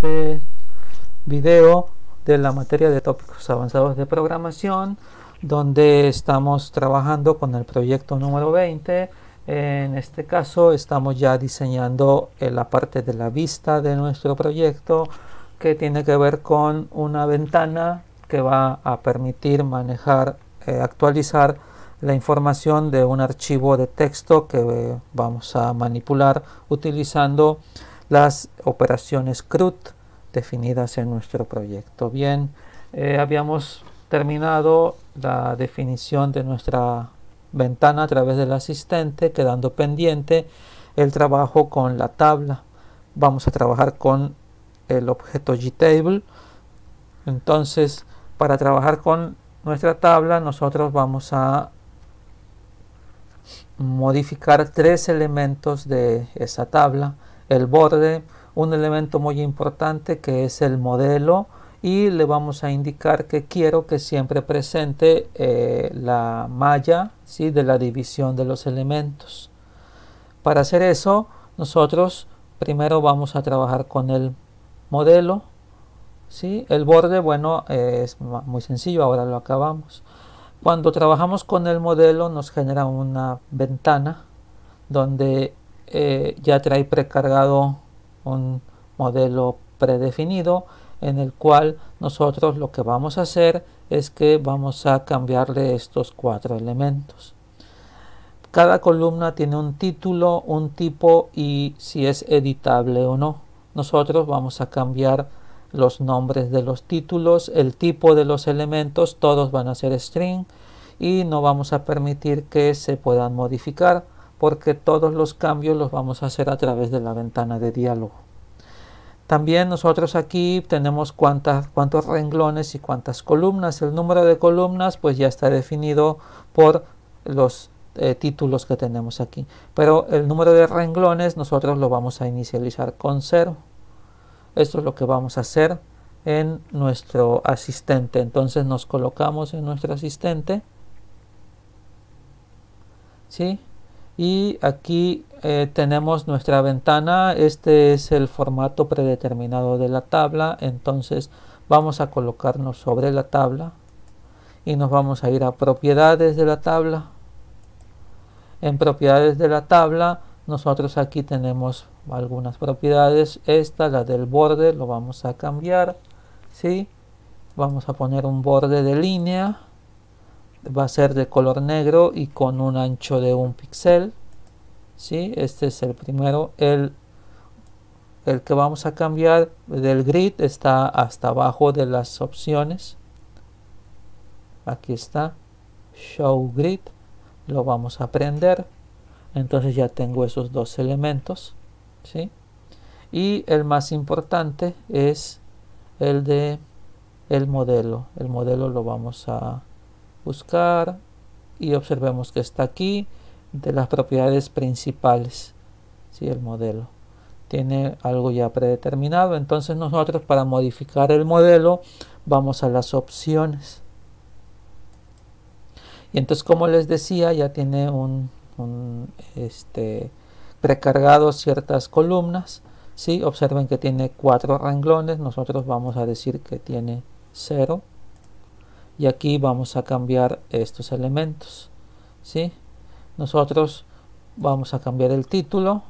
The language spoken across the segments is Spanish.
este video de la materia de tópicos avanzados de programación, donde estamos trabajando con el proyecto número 20. En este caso estamos ya diseñando la parte de la vista de nuestro proyecto, que tiene que ver con una ventana que va a permitir manejar, actualizar la información de un archivo de texto que vamos a manipular utilizando las operaciones CRUD definidas en nuestro proyecto. Bien, habíamos terminado la definición de nuestra ventana a través del asistente, quedando pendiente el trabajo con la tabla. Vamos a trabajar con el objeto GTable. Entonces, para trabajar con nuestra tabla, nosotros vamos a modificar tres elementos de esa tabla: el borde, un elemento muy importante que es el modelo, y le vamos a indicar que quiero que siempre presente la malla, ¿sí?, de la división de los elementos. Para hacer eso, nosotros primero vamos a trabajar con el modelo, ¿sí? El borde, bueno, es muy sencillo, ahora lo acabamos. Cuando trabajamos con el modelo nos genera una ventana donde ya trae precargado un modelo predefinido, en el cual nosotros lo que vamos a hacer es que vamos a cambiarle estos cuatro elementos. Cada columna tiene un título, un tipo y si es editable o no. Nosotros vamos a cambiar los nombres de los títulos, el tipo de los elementos, todos van a ser string, y no vamos a permitir que se puedan modificar, porque todos los cambios los vamos a hacer a través de la ventana de diálogo. También nosotros aquí tenemos cuántos renglones y cuántas columnas. El número de columnas pues ya está definido por los títulos que tenemos aquí, pero el número de renglones nosotros lo vamos a inicializar con 0. Esto es lo que vamos a hacer en nuestro asistente. Entonces nos colocamos en nuestro asistente, ¿sí? Y aquí tenemos nuestra ventana. Este es el formato predeterminado de la tabla. Entonces vamos a colocarnos sobre la tabla y nos vamos a ir a propiedades de la tabla. En propiedades de la tabla nosotros aquí tenemos algunas propiedades. Esta, la del borde, lo vamos a cambiar, ¿sí? Vamos a poner un borde de línea. Va a ser de color negro y con un ancho de 1 píxel, ¿sí? Este es el primero. El que vamos a cambiar del grid está hasta abajo de las opciones. Aquí está, Show Grid. Lo vamos a prender. Entonces ya tengo esos dos elementos, ¿sí? Y el más importante es el de el modelo. El modelo lo vamos a buscar y observemos que está aquí, de las propiedades principales, ¿sí? El modelo tiene algo ya predeterminado. Entonces nosotros, para modificar el modelo, vamos a las opciones, y entonces, como les decía, ya tiene precargado ciertas columnas, ¿sí? Observen que tiene 4 renglones. Nosotros vamos a decir que tiene 0. Y aquí vamos a cambiar estos elementos, ¿sí? Nosotros vamos a cambiar el título.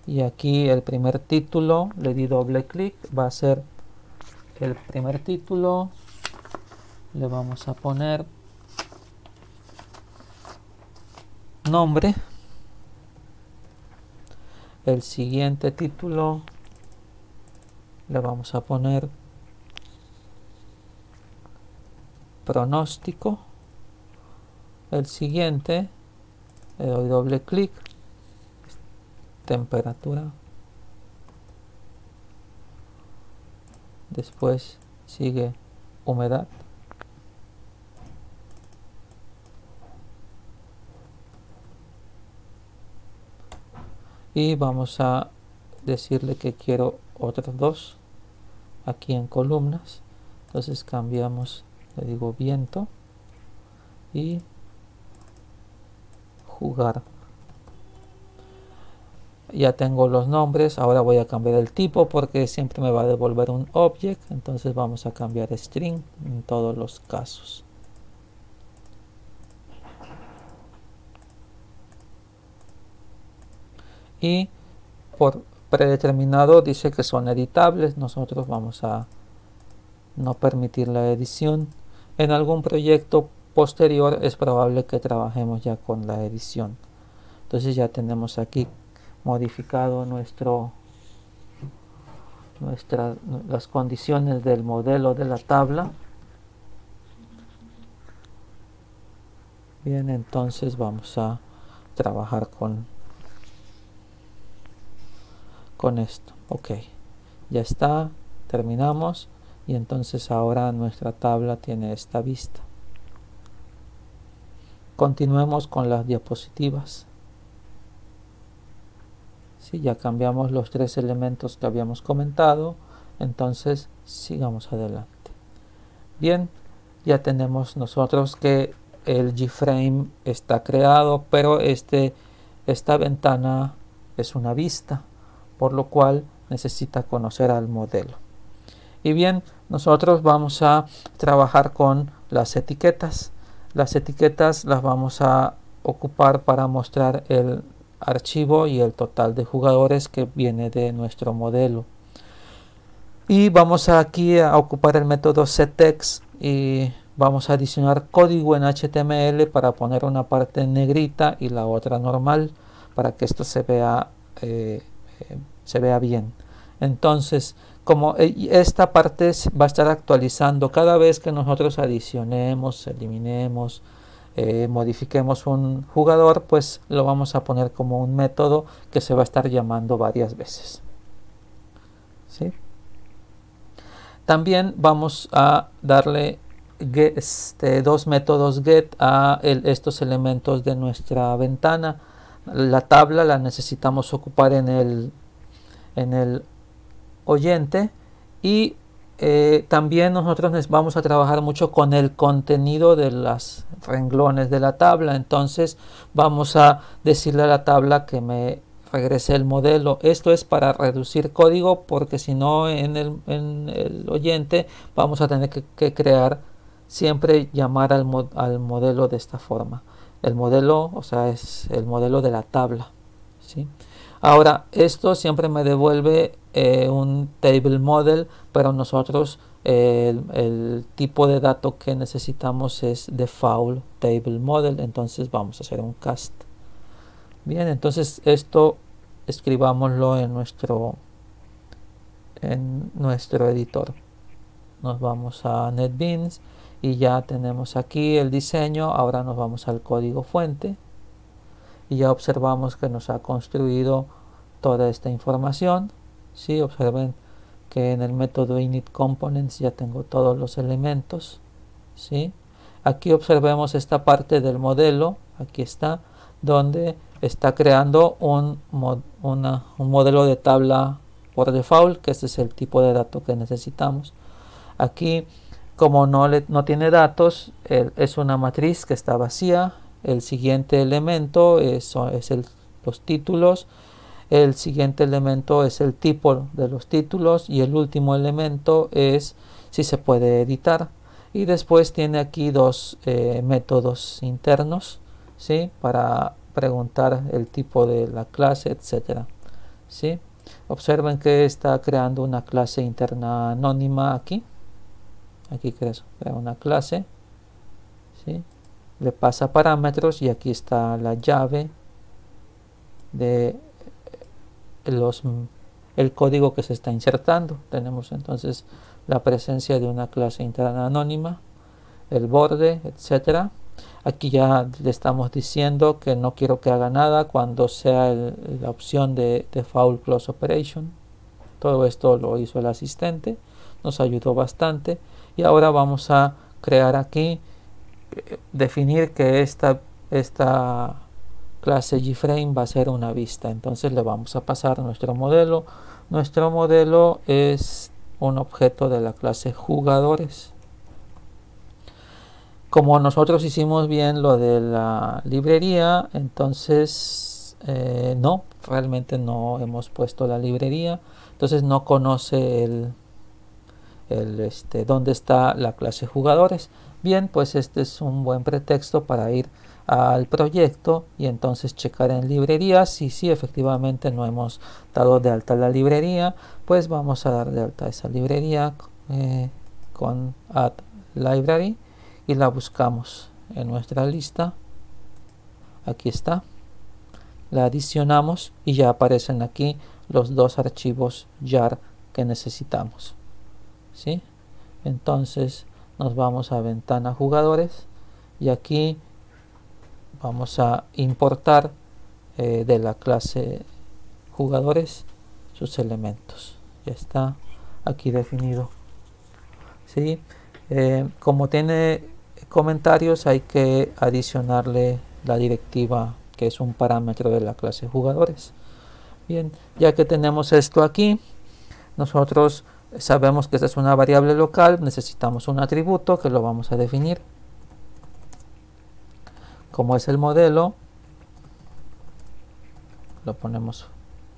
Y aquí el primer título, le di doble clic, va a ser el primer título. Le vamos a poner nombre. El siguiente título le vamos a poner pronóstico. El siguiente, le doy doble clic, temperatura. Después sigue humedad. Y vamos a decirle que quiero otros dos aquí en columnas. Entonces cambiamos, le digo viento y jugar. ya tengo los nombres. Ahora voy a cambiar el tipo porque siempre me va a devolver un object, entonces vamos a cambiar string en todos los casos. Y por predeterminado dice que son editables. Nosotros vamos a no permitir la edición. En algún proyecto posterior es probable que trabajemos ya con la edición. Entonces ya tenemos aquí modificado las condiciones del modelo de la tabla. Bien, entonces vamos a trabajar con esto. Ok, ya está, terminamos, y entonces ahora nuestra tabla tiene esta vista. Continuemos con las diapositivas. Sí, ya cambiamos los 3 elementos que habíamos comentado, entonces sigamos adelante. Bien, ya tenemos nosotros que el G-Frame está creado, pero esta ventana es una vista, por lo cual necesita conocer al modelo. Y bien, nosotros vamos a trabajar con las etiquetas. Las etiquetas las vamos a ocupar para mostrar el archivo y el total de jugadores que viene de nuestro modelo. Y vamos aquí a ocupar el método setText y vamos a adicionar código en HTML para poner una parte negrita y la otra normal para que esto se vea bien. Entonces, como esta parte va a estar actualizando cada vez que nosotros adicionemos, eliminemos, modifiquemos un jugador, pues lo vamos a poner como un método que se va a estar llamando varias veces. ¿Sí? También vamos a darle dos métodos get a estos elementos de nuestra ventana. La tabla la necesitamos ocupar en el oyente, y también nosotros vamos a trabajar mucho con el contenido de los renglones de la tabla. Entonces vamos a decirle a la tabla que me regrese el modelo. Esto es para reducir código, porque si no en el oyente vamos a tener que crear, siempre llamar al modelo de esta forma. El modelo, o sea, es el modelo de la tabla, ¿sí? Ahora, esto siempre me devuelve un table model, pero nosotros el tipo de dato que necesitamos es default table model, entonces vamos a hacer un cast. Bien, entonces esto escribámoslo en nuestro editor. Nos vamos a NetBeans y ya tenemos aquí el diseño. Ahora nos vamos al código fuente y ya observamos que nos ha construido toda esta información. ¿Sí? Observen que en el método initComponents ya tengo todos los elementos. ¿Sí? Aquí observemos esta parte del modelo. Aquí está, donde está creando un modelo de tabla por default, que este es el tipo de dato que necesitamos. Aquí, como no tiene datos, es una matriz que está vacía. El siguiente elemento los títulos. El siguiente elemento es el tipo de los títulos, y el último elemento es si se puede editar. Y después tiene aquí dos métodos internos, ¿sí? Para preguntar el tipo de la clase, etcétera, ¿sí? Observen que está creando una clase interna anónima aquí. Aquí crea una clase, ¿sí? Le pasa parámetros y aquí está la llave de el código que se está insertando. Tenemos entonces la presencia de una clase interna anónima, el borde, etcétera. Aquí ya le estamos diciendo que no quiero que haga nada cuando sea la opción de default close operation. Todo esto lo hizo el asistente, nos ayudó bastante. Y ahora vamos a crear aquí, definir que esta clase GFrame va a ser una vista. Entonces le vamos a pasar nuestro modelo. Nuestro modelo es un objeto de la clase jugadores. Como nosotros hicimos bien lo de la librería, entonces No, realmente no hemos puesto la librería, entonces no conoce dónde está la clase jugadores. Bien, pues este es un buen pretexto para ir al proyecto y entonces checar en librerías y si efectivamente no hemos dado de alta la librería, pues vamos a dar de alta esa librería con add library y la buscamos en nuestra lista. Aquí está, la adicionamos y ya aparecen aquí los dos archivos jar que necesitamos, ¿sí? Entonces nos vamos a ventana jugadores y aquí vamos a importar de la clase jugadores sus elementos. Ya está aquí definido, ¿sí? Como tiene comentarios, hay que adicionarle la directiva que es un parámetro de la clase jugadores. Bien, ya que tenemos esto aquí, nosotros sabemos que esta es una variable local, necesitamos un atributo que lo vamos a definir. Como es el modelo, lo ponemos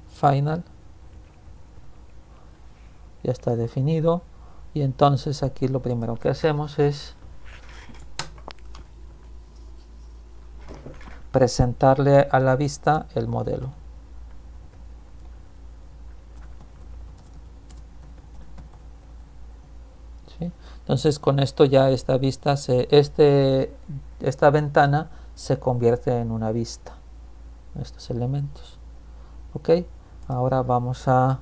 final, ya está definido, y entonces aquí lo primero que hacemos es presentarle a la vista el modelo. ¿Sí? Entonces con esto ya esta vista, esta ventana se convierte en una vista, estos elementos. Ok, ahora vamos a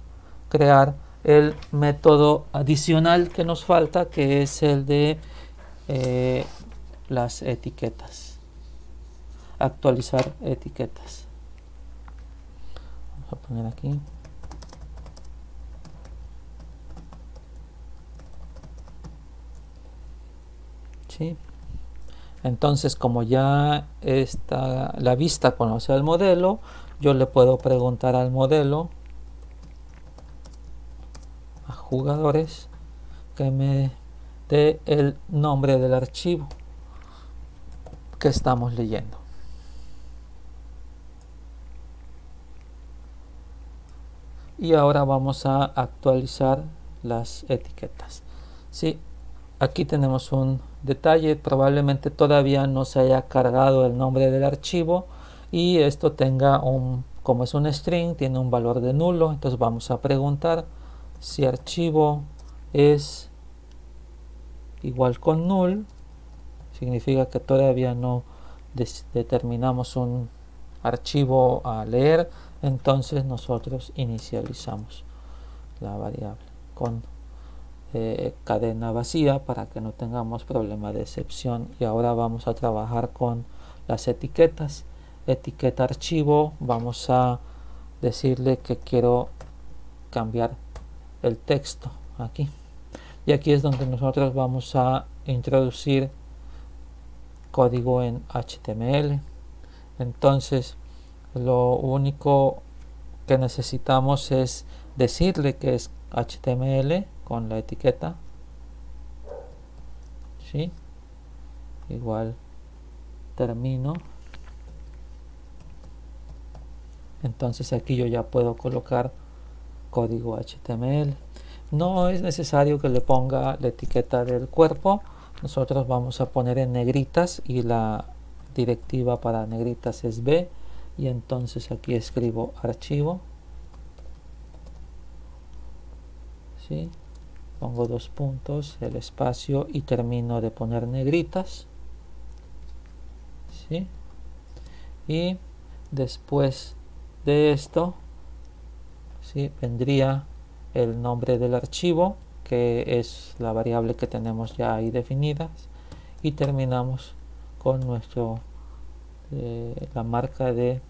crear el método adicional que nos falta, que es el de las etiquetas. Actualizar etiquetas. Vamos a poner aquí. ¿Sí? Entonces, como ya está la vista conoce al modelo, yo le puedo preguntar al modelo, a jugadores, que me dé el nombre del archivo que estamos leyendo. Y ahora vamos a actualizar las etiquetas. Sí, aquí tenemos un detalle, probablemente todavía no se haya cargado el nombre del archivo y esto tenga como es un string, tiene un valor de nulo. Entonces vamos a preguntar si archivo es igual con null, significa que todavía no determinamos un archivo a leer, entonces nosotros inicializamos la variable con cadena vacía para que no tengamos problema de excepción. Y ahora vamos a trabajar con las etiquetas. Etiqueta archivo, vamos a decirle que quiero cambiar el texto aquí, y aquí es donde nosotros vamos a introducir código en HTML. Entonces lo único que necesitamos es decirle que es HTML con la etiqueta, ¿sí? Igual termino. Entonces aquí yo ya puedo colocar código HTML. No es necesario que le ponga la etiqueta del cuerpo, nosotros vamos a poner en negritas y la directiva para negritas es B, y entonces aquí escribo archivo, ¿sí? Pongo dos puntos, el espacio y termino de poner negritas, ¿sí? Y después de esto, ¿sí?, vendría el nombre del archivo, que es la variable que tenemos ya ahí definidas, y terminamos con nuestro la marca de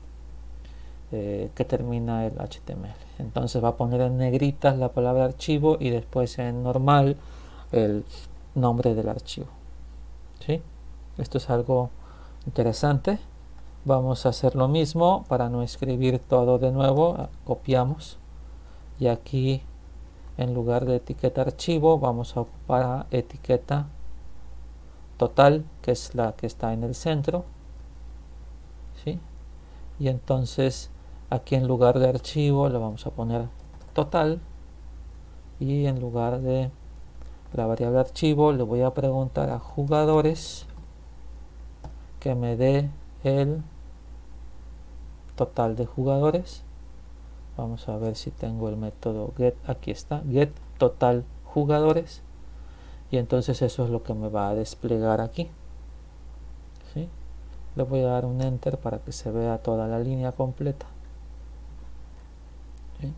que termina el HTML. Entonces va a poner en negritas la palabra archivo y después en normal el nombre del archivo, ¿sí? Esto es algo interesante. Vamos a hacer lo mismo para no escribir todo de nuevo. Copiamos y aquí en lugar de etiqueta archivo vamos a ocupar etiqueta total, que es la que está en el centro, ¿sí? y entonces aquí en lugar de archivo le vamos a poner total, y en lugar de la variable archivo le voy a preguntar a jugadores que me dé el total de jugadores. Vamos a ver si tengo el método get. Aquí está, get total jugadores, y entonces eso es lo que me va a desplegar aquí, ¿sí? Le voy a dar un enter para que se vea toda la línea completa, ¿sí?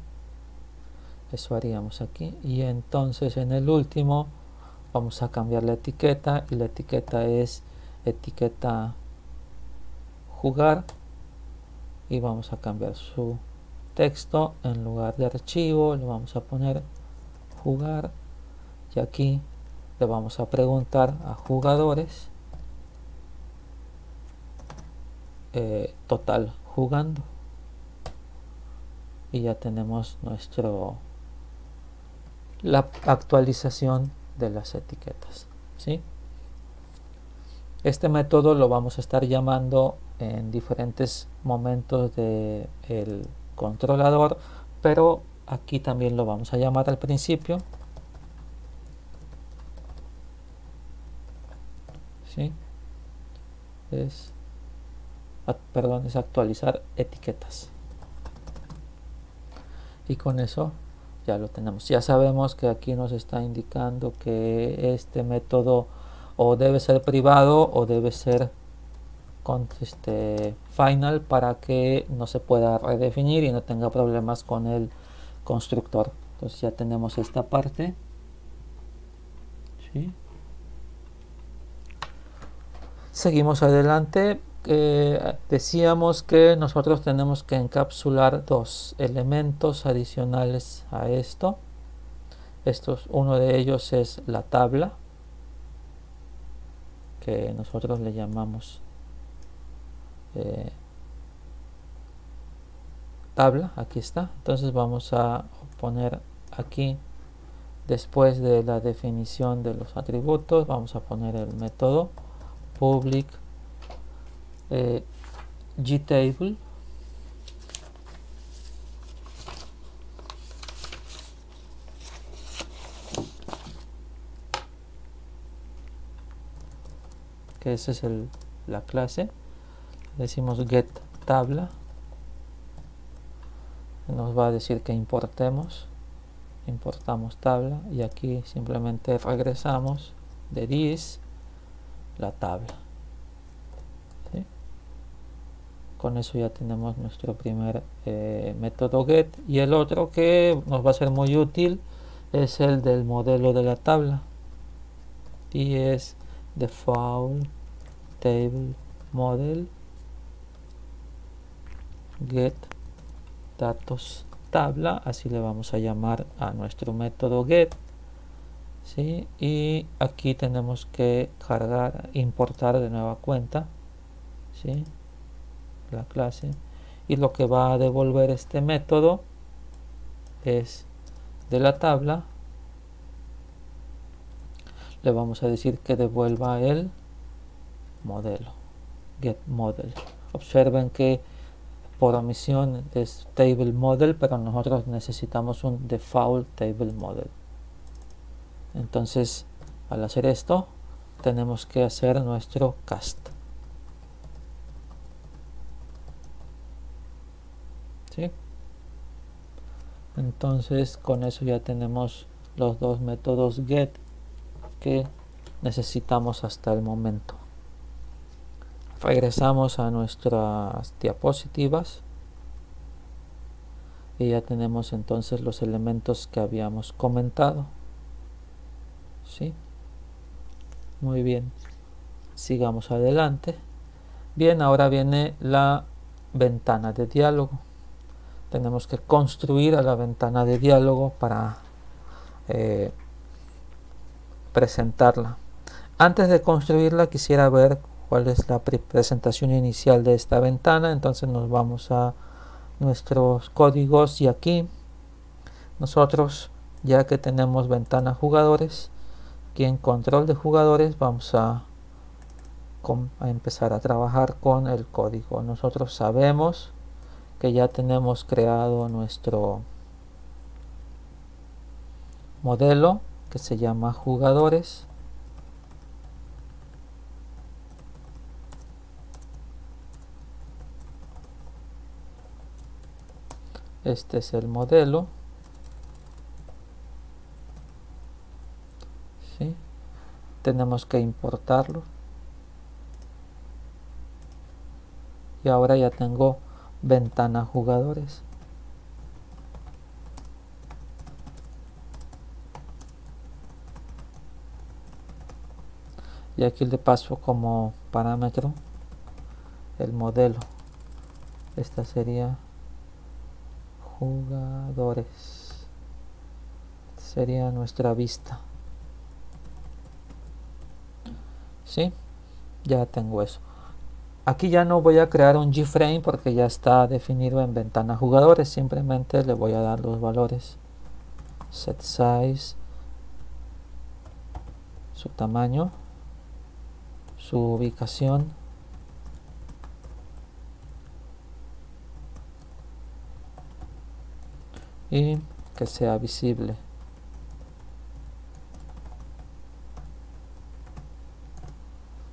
Eso haríamos aquí, y entonces en el último vamos a cambiar la etiqueta, y la etiqueta es etiqueta jugar, y vamos a cambiar su texto. En lugar de archivo le vamos a poner jugar, y aquí le vamos a preguntar a jugadores total jugando, y ya tenemos la actualización de las etiquetas, ¿sí? Este método lo vamos a estar llamando en diferentes momentos del controlador, pero aquí también lo vamos a llamar al principio, ¿sí? Es actualizar etiquetas, y con eso ya lo tenemos. Ya sabemos que aquí nos está indicando que este método o debe ser privado o debe ser con final, para que no se pueda redefinir y no tenga problemas con el constructor. Entonces ya tenemos esta parte, ¿sí? Seguimos adelante. Decíamos que nosotros tenemos que encapsular dos elementos adicionales a esto. Uno de ellos es la tabla, que nosotros le llamamos tabla. Aquí está. Entonces vamos a poner aquí, después de la definición de los atributos, vamos a poner el método public gtable, que esa es la clase. Decimos get tabla, nos va a decir que importamos tabla, y aquí simplemente regresamos de this la tabla, ¿sí? Con eso ya tenemos nuestro primer método get, y el otro que nos va a ser muy útil es el del modelo de la tabla, y es default table model get datos tabla, así le vamos a llamar a nuestro método get, ¿sí? Y aquí tenemos que importar de nueva cuenta, ¿sí? La clase, y lo que va a devolver este método es de la tabla. Le vamos a decir que devuelva el modelo, get model. Observen que por omisión es table model, pero nosotros necesitamos un default table model. Entonces, al hacer esto, tenemos que hacer nuestro cast, ¿sí? Entonces, con eso ya tenemos los dos métodos get que necesitamos hasta el momento. Regresamos a nuestras diapositivas y ya tenemos entonces los elementos que habíamos comentado, ¿sí? Muy bien, sigamos adelante. Bien, ahora viene la ventana de diálogo. Tenemos que construir a la ventana de diálogo para presentarla. Antes de construirla quisiera ver cuál es la presentación inicial de esta ventana. Entonces nos vamos a nuestros códigos, y aquí nosotros, ya que tenemos ventana jugadores, aquí en control de jugadores vamos a a empezar a trabajar con el código. Nosotros sabemos que ya tenemos creado nuestro modelo que se llama jugadores. Este es el modelo. ¿Sí? Tenemos que importarlo. Y ahora ya tengo ventana jugadores. Y aquí le paso como parámetro el modelo. Esta sería jugadores. Sería nuestra vista. ¿Sí? Ya tengo eso. Aquí ya no voy a crear un G-frame porque ya está definido en ventana jugadores. Simplemente le voy a dar los valores. Set size, su tamaño, su ubicación, y que sea visible.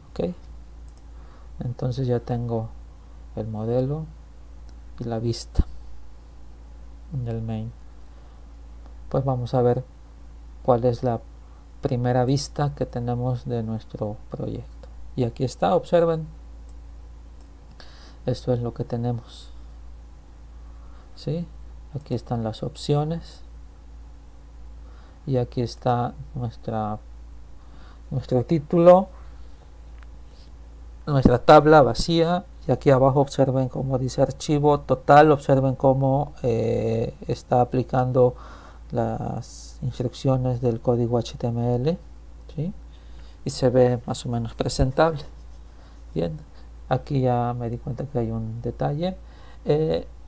Ok, entonces ya tengo el modelo y la vista en el main. Pues vamos a ver cuál es la primera vista que tenemos de nuestro proyecto. Y aquí está, observen. Esto es lo que tenemos. ¿Sí? Aquí están las opciones. Y aquí está nuestro título, nuestra tabla vacía. Y aquí abajo observen cómo dice archivo total. Observen cómo está aplicando las instrucciones del código HTML. ¿Sí? Y se ve más o menos presentable. Bien, aquí ya me di cuenta que hay un detalle.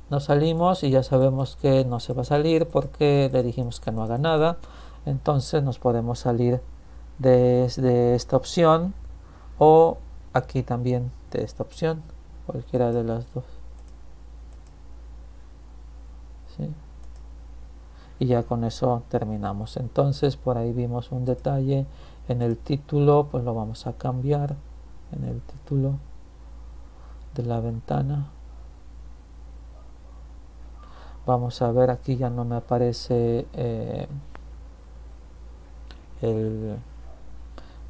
Nos salimos y ya sabemos que no se va a salir porque le dijimos que no haga nada. Entonces nos podemos salir desde esta opción o aquí también de esta opción, cualquiera de las dos. ¿Sí? Y ya con eso terminamos. Entonces por ahí vimos un detalle en el título, pues lo vamos a cambiar en el título de la ventana. Vamos a ver, aquí ya no me aparece el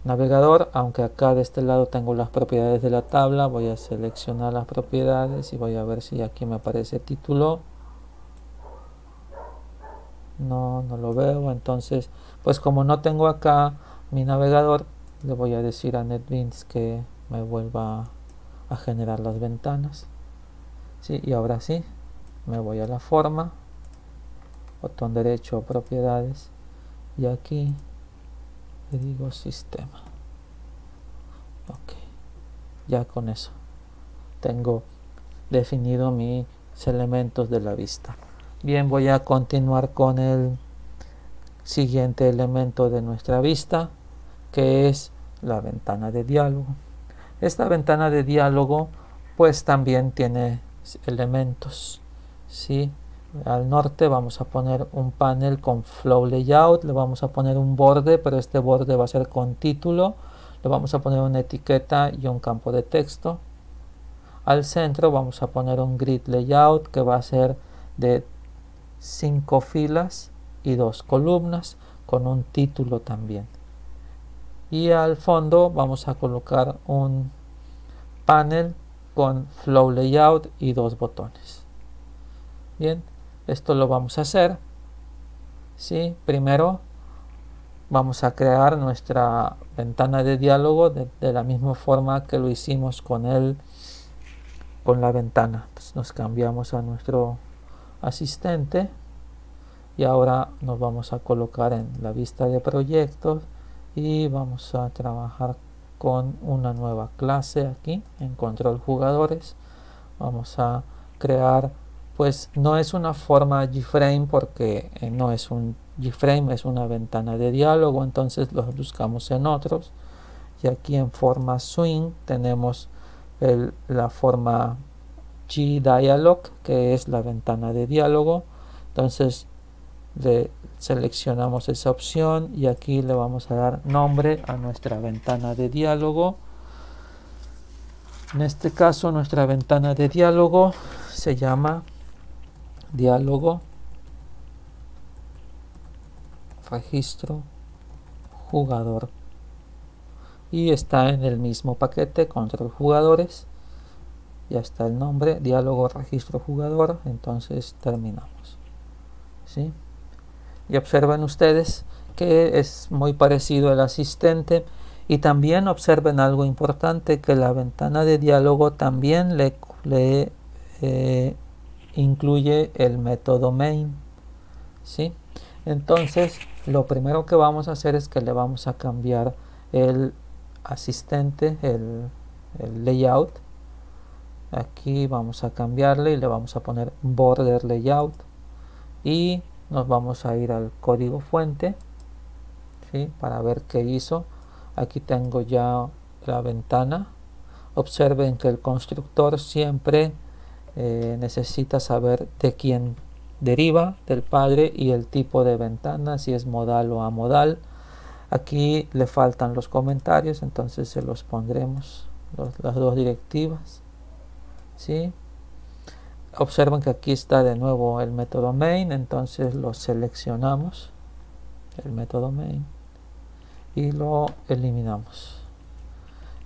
navegador, aunque acá de este lado tengo las propiedades de la tabla. Voy a seleccionar las propiedades y voy a ver si aquí me aparece título. No lo veo. Entonces, pues como no tengo acá mi navegador, le voy a decir a NetBeans que me vuelva a generar las ventanas. Sí, y ahora sí, me voy a la forma, botón derecho, propiedades, y aquí le digo sistema. Ok, ya con eso tengo definido mis elementos de la vista. Bien, voy a continuar con el siguiente elemento de nuestra vista, que es la ventana de diálogo. Esta ventana de diálogo pues también tiene elementos. ¿Sí? Al norte vamos a poner un panel con flow layout, le vamos a poner un borde, pero este borde va a ser con título, le vamos a poner una etiqueta y un campo de texto. Al centro vamos a poner un grid layout que va a ser de 5 filas y 2 columnas con un título también. Y al fondo vamos a colocar un panel con flow layout y 2 botones. Bien, esto lo vamos a hacer. ¿Sí? Primero vamos a crear nuestra ventana de diálogo de la misma forma que lo hicimos con la ventana. Pues nos cambiamos a nuestro asistente y ahora nos vamos a colocar en la vista de proyectos y vamos a trabajar con una nueva clase aquí en control jugadores. Vamos a crear, pues no es una forma G-frame porque no es un G-frame, es una ventana de diálogo, entonces los buscamos en otros. y aquí en forma swing tenemos la forma G-Dialog, que es la ventana de diálogo. Entonces seleccionamos esa opción y aquí le vamos a dar nombre a nuestra ventana de diálogo. En este caso nuestra ventana de diálogo se llama diálogo registro jugador y está en el mismo paquete control jugadores. Ya está el nombre, diálogo registro jugador. Entonces terminamos, ¿sí? Y observen ustedes que es muy parecido al asistente. Y también observen algo importante, que la ventana de diálogo también le incluye el método main, ¿sí? Entonces lo primero que vamos a hacer es que le vamos a cambiar el asistente, el layout. Aquí vamos a cambiarle y le vamos a poner border layout y nos vamos a ir al código fuente, ¿sí? Para ver qué hizo. Aquí tengo ya la ventana. Observen que el constructor siempre necesita saber de quién deriva, del padre, y el tipo de ventana, si es modal o amodal. Aquí le faltan los comentarios, entonces se los pondremos, las dos directivas, ¿sí? Observen que aquí está de nuevo el método main, entonces lo seleccionamos, el método main, y lo eliminamos.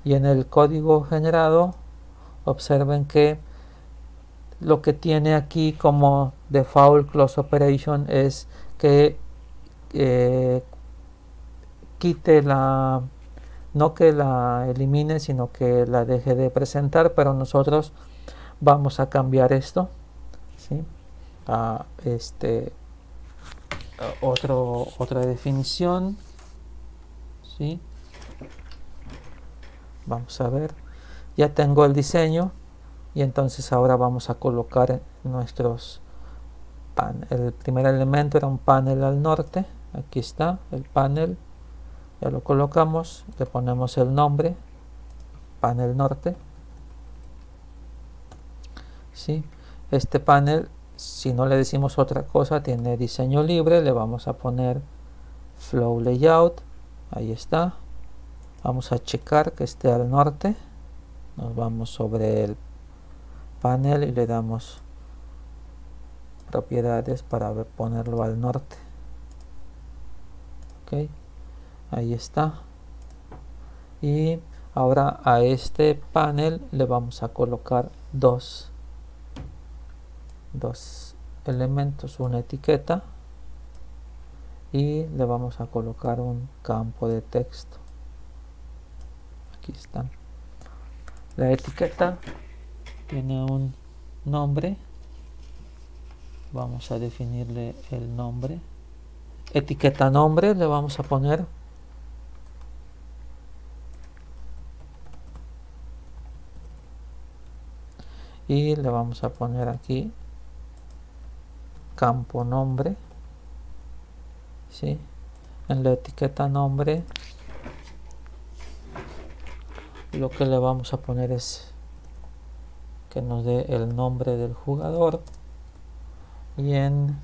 Y en el código generado observen que lo que tiene aquí como default close operation es que quite no que la elimine, sino que la deje de presentar, pero nosotros vamos a cambiar esto, ¿sí? A otra definición, ¿sí? Vamos a ver, ya tengo el diseño y entonces ahora vamos a colocar nuestros el primer elemento era un panel al norte. Aquí está el panel, ya lo colocamos, le ponemos el nombre panel norte, ¿sí? Este panel, si no le decimos otra cosa, tiene diseño libre. Le vamos a poner flow layout, ahí está. Vamos a checar que esté al norte. Nos vamos sobre el panel y le damos propiedades para ponerlo al norte. Ok, ahí está. Y ahora a este panel le vamos a colocar dos elementos, una etiqueta, y le vamos a colocar un campo de texto. Aquí están. La etiqueta tiene un nombre, vamos a definirle el nombre, etiqueta nombre le vamos a poner, y le vamos a poner aquí campo nombre, ¿sí? En la etiqueta nombre lo que le vamos a poner es que nos dé el nombre del jugador, y en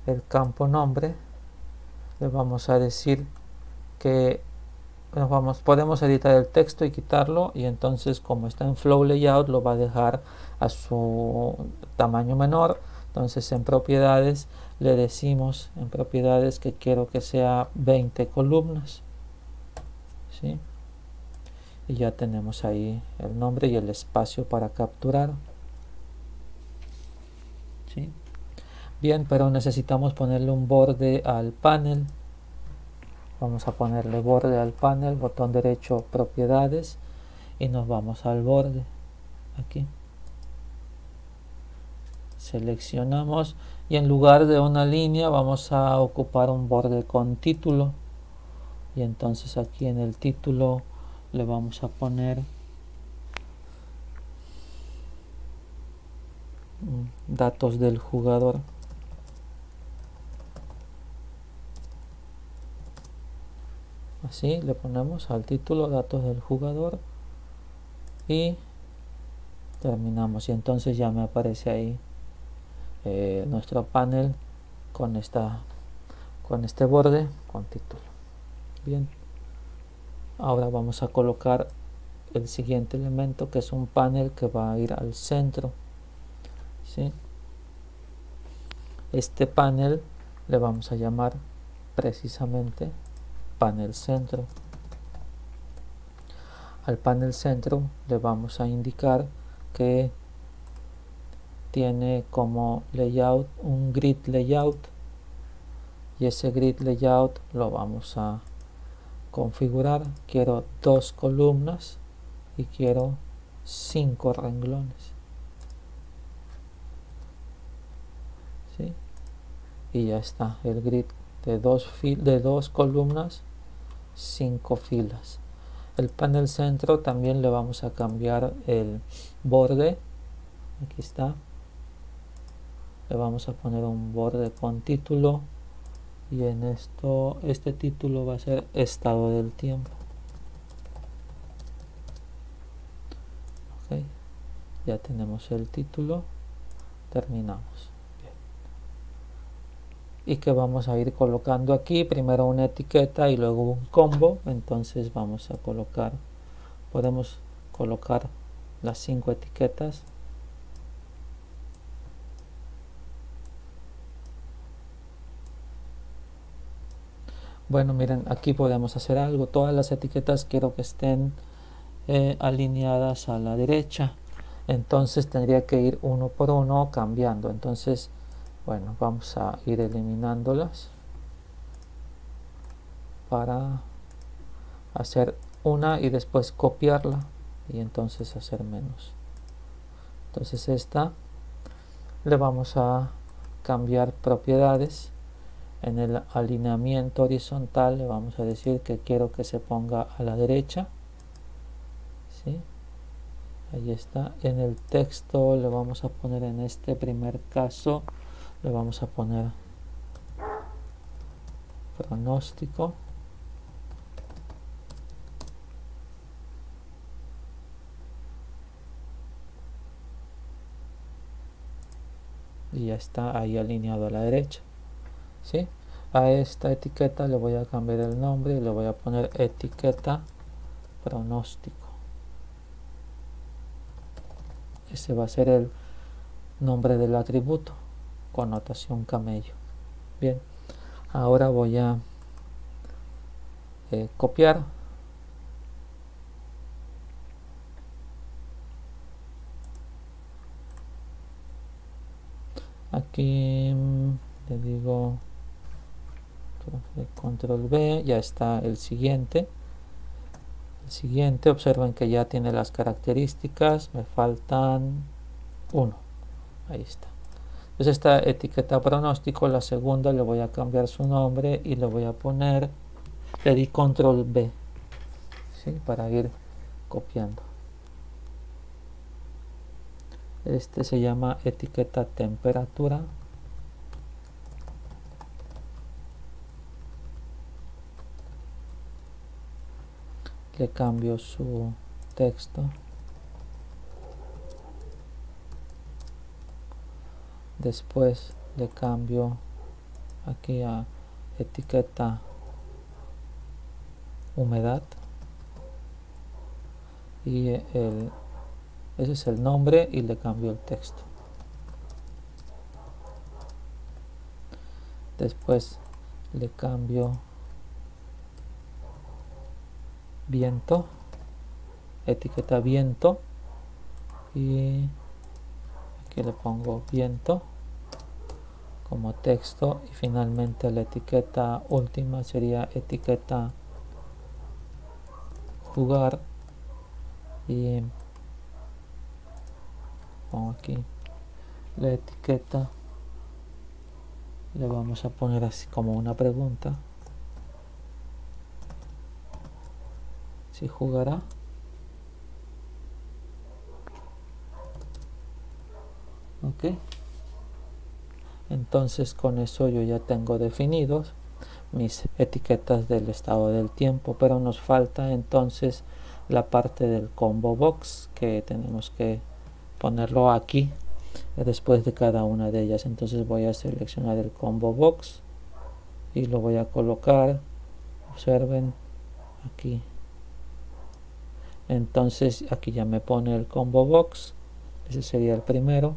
el campo nombre le vamos a decir que podemos editar el texto y quitarlo, y entonces como está en flow layout lo va a dejar a su tamaño menor. Entonces en propiedades le decimos en propiedades que quiero que sea 20 columnas, ¿sí? Y ya tenemos ahí el nombre y el espacio para capturar, ¿sí? Bien, pero necesitamos ponerle un borde al panel. Vamos a ponerle borde al panel, botón derecho, propiedades, y nos vamos al borde. Aquí seleccionamos y en lugar de una línea vamos a ocupar un borde con título, y entonces aquí en el título le vamos a poner datos del jugador. así le ponemos al título datos del jugador y terminamos, y entonces ya me aparece ahí nuestro panel con este borde con título. Bien, ahora vamos a colocar el siguiente elemento, que es un panel que va a ir al centro, ¿sí? Este panel le vamos a llamar precisamente panel centro. Al panel centro le vamos a indicar que tiene como layout un grid layout, y ese grid layout lo vamos a configurar. Quiero 2 columnas y quiero 5 renglones, ¿sí? Y ya está el grid de 2 columnas, 5 filas. El panel centro también le vamos a cambiar el borde. Aquí está, le vamos a poner un borde con título, y en este título va a ser estado del tiempo. Okay. Ya tenemos el título, terminamos. Bien. Y que vamos a ir colocando aquí primero una etiqueta y luego un combo. Entonces vamos a podemos colocar las 5 etiquetas. Bueno, miren, aquí podemos hacer algo. Todas las etiquetas quiero que estén alineadas a la derecha, entonces tendría que ir uno por uno cambiando. Entonces, bueno, vamos a ir eliminándolas para hacer una y después copiarla y entonces hacer menos. Entonces esta le vamos a cambiar propiedades. En el alineamiento horizontal le vamos a decir que quiero que se ponga a la derecha, ¿sí? Ahí está. En el texto le vamos a poner, en este primer caso le vamos a poner pronóstico, y ya está ahí alineado a la derecha, ¿sí? A esta etiqueta le voy a cambiar el nombre y le voy a poner etiqueta pronóstico. Ese va a ser el nombre del atributo, connotación camello. Bien, ahora voy a copiar. Aquí le digo control B, ya está el siguiente. Observen que ya tiene las características, me faltan 1. Ahí está. Entonces esta etiqueta pronóstico, la segunda, le voy a cambiar su nombre y le voy a poner, le di control B, ¿sí? Para ir copiando. Este se llama etiqueta temperatura. Le cambio su texto. Después le cambio aquí a etiqueta humedad. Y ese es el nombre, y le cambio el texto. Después le cambio viento, etiqueta viento, y aquí le pongo viento como texto, y finalmente la etiqueta última sería etiqueta jugar, y pongo aquí la etiqueta, le vamos a poner así como una pregunta: si jugará. Ok, entonces con eso yo ya tengo definidos. mis etiquetas del estado del tiempo, pero nos falta entonces la parte del combo box, que tenemos que ponerlo aquí después de cada una de ellas. Entonces voy a seleccionar el combo box y lo voy a colocar, observen aquí. Entonces aquí ya me pone el combo box, ese sería el primero.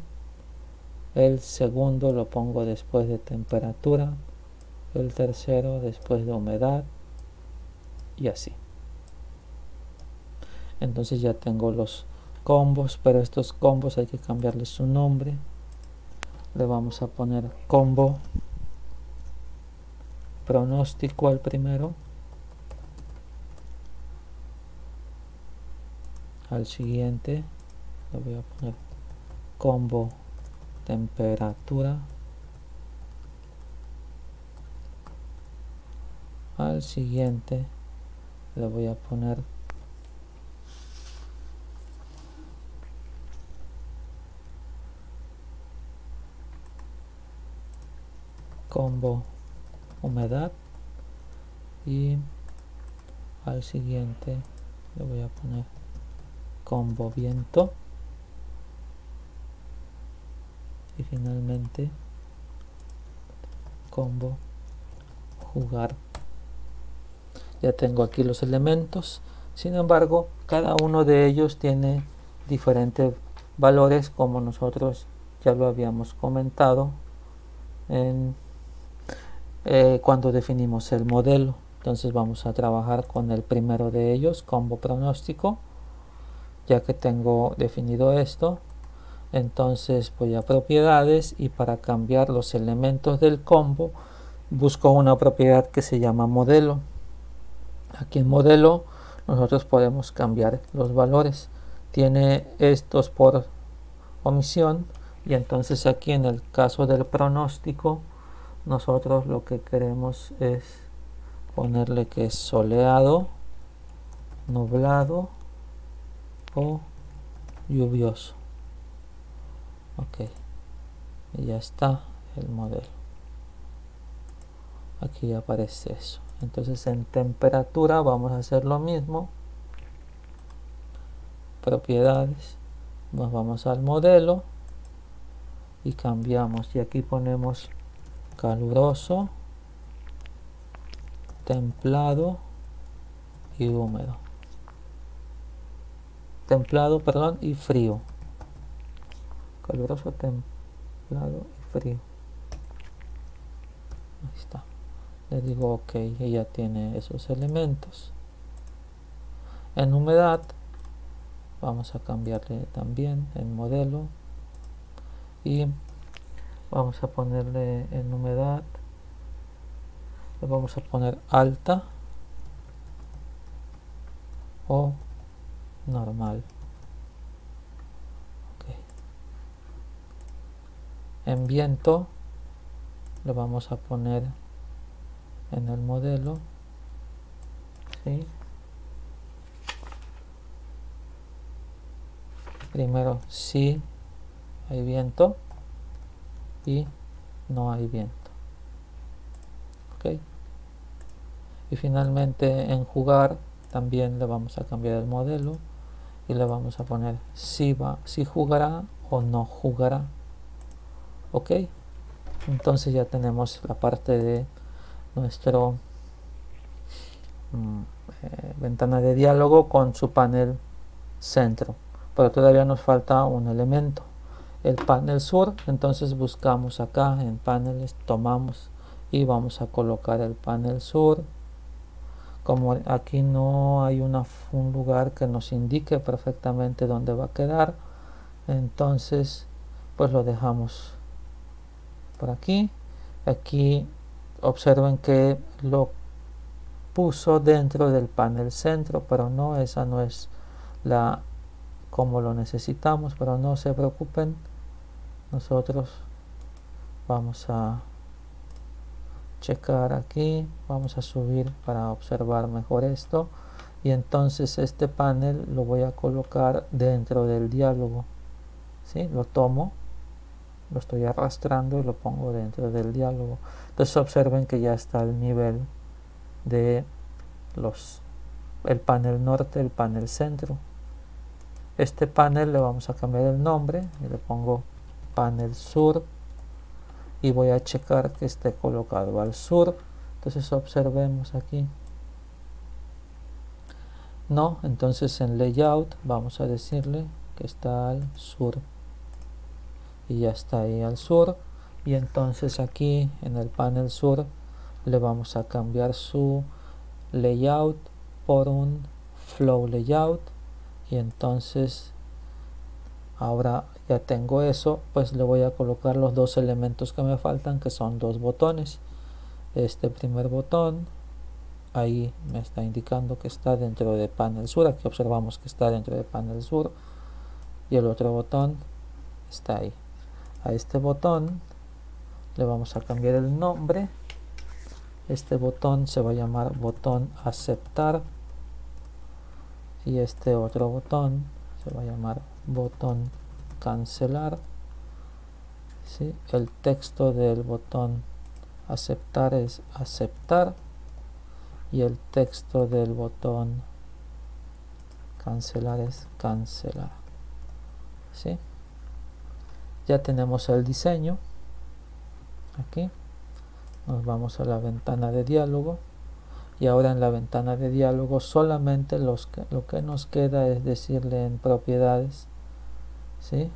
El segundo lo pongo después de temperatura, el tercero después de humedad y así. Entonces ya tengo los combos, pero estos combos hay que cambiarle su nombre. Le vamos a poner combo pronóstico al primero, al siguiente le voy a poner combo temperatura, al siguiente le voy a poner combo humedad y al siguiente le voy a poner combo viento y finalmente combo jugar. Ya tengo aquí los elementos, sin embargo cada uno de ellos tiene diferentes valores, como nosotros ya lo habíamos comentado cuando definimos el modelo. Entonces vamos a trabajar con el primero de ellos, combo pronóstico. Ya que tengo definido esto, entonces voy a propiedades y para cambiar los elementos del combo busco una propiedad que se llama modelo. Aquí en modelo nosotros podemos cambiar los valores. Tiene estos por omisión, y entonces aquí en el caso del pronóstico nosotros lo que queremos es ponerle que es soleado, nublado o lluvioso. Ok, y ya está el modelo. Aquí aparece eso. Entonces en temperatura vamos a hacer lo mismo. Propiedades, nos vamos al modelo y cambiamos, y aquí ponemos caluroso, templado y húmedo. Templado, perdón, y frío. Caluroso, templado y frío. Ahí está. Le digo ok, y ya tiene esos elementos. En humedad vamos a cambiarle también el modelo y vamos a ponerle en humedad, le vamos a poner alta o normal. Okay. En viento le vamos a poner en el modelo, ¿sí? Primero sí hay viento y no hay viento. Ok. Y finalmente en jugar también le vamos a cambiar el modelo y le vamos a poner si jugará o no jugará. Ok. Entonces ya tenemos la parte de nuestro ventana de diálogo con su panel centro, pero todavía nos falta un elemento, el panel sur. Entonces buscamos acá en paneles, tomamos y vamos a colocar el panel sur. Como aquí no hay un lugar que nos indique perfectamente dónde va a quedar, entonces pues lo dejamos por aquí. Aquí observen que lo puso dentro del panel centro, pero no, esa no es la como lo necesitamos, pero no se preocupen, nosotros vamos a checar aquí, vamos a subir para observar mejor esto, y entonces este panel lo voy a colocar dentro del diálogo, ¿sí? Lo tomo lo estoy arrastrando y lo pongo dentro del diálogo. Entonces observen que ya está al nivel de el panel norte, el panel centro. Este panel le vamos a cambiar el nombre y le pongo panel sur y voy a checar que esté colocado al sur. Entonces observemos aquí. No, entonces en layout vamos a decirle que está al sur y ya está ahí al sur. Y entonces aquí en el panel sur le vamos a cambiar su layout por un flow layout. Y entonces ahora ya tengo eso, pues le voy a colocar los dos elementos que me faltan, que son dos botones. Este primer botón ahí me está indicando que está dentro de panel sur. Aquí observamos que está dentro de panel sur. Y el otro botón está ahí. A este botón le vamos a cambiar el nombre. Este botón se va a llamar botón aceptar. Y este otro botón se va a llamar botón cancelar. ¿Sí? El texto del botón aceptar es aceptar. Y el texto del botón cancelar es cancelar. ¿Sí? Ya tenemos el diseño. Aquí nos vamos a la ventana de diálogo. Y ahora en la ventana de diálogo solamente lo que nos queda es decirle en propiedades, ¿sí?,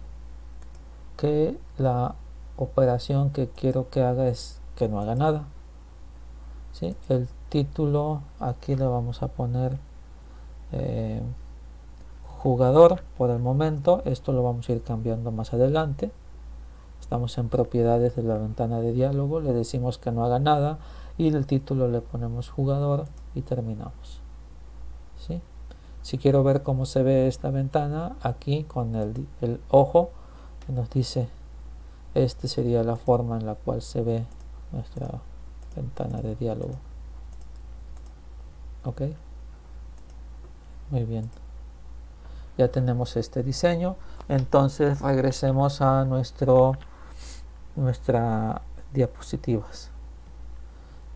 que la operación que quiero que haga es que no haga nada. ¿Sí? El título aquí le vamos a poner jugador por el momento. Esto lo vamos a ir cambiando más adelante. Estamos en propiedades de la ventana de diálogo, le decimos que no haga nada y el título le ponemos jugador y terminamos. ¿Sí? Si quiero ver cómo se ve esta ventana, aquí con el ojo que nos dice, esta sería la forma en la cual se ve nuestra ventana de diálogo. Ok, muy bien, ya tenemos este diseño. Entonces regresemos a nuestras diapositivas.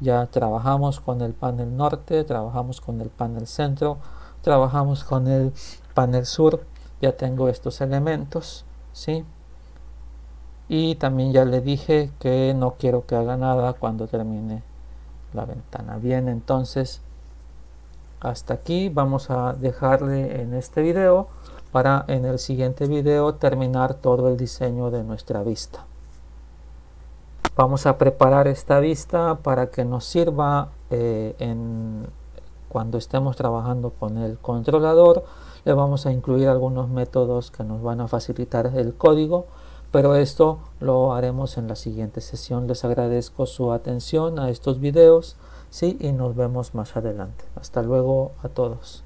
Ya trabajamos con el panel norte, trabajamos con el panel centro, trabajamos con el panel sur. Ya tengo estos elementos, ¿sí? Y también ya le dije que no quiero que haga nada cuando termine la ventana. Bien, entonces hasta aquí vamos a dejarle en este video para en el siguiente video terminar todo el diseño de nuestra vista. Vamos a preparar esta vista para que nos sirva cuando estemos trabajando con el controlador. Le vamos a incluir algunos métodos que nos van a facilitar el código, pero esto lo haremos en la siguiente sesión. Les agradezco su atención a estos videos, ¿sí? Y nos vemos más adelante. Hasta luego a todos.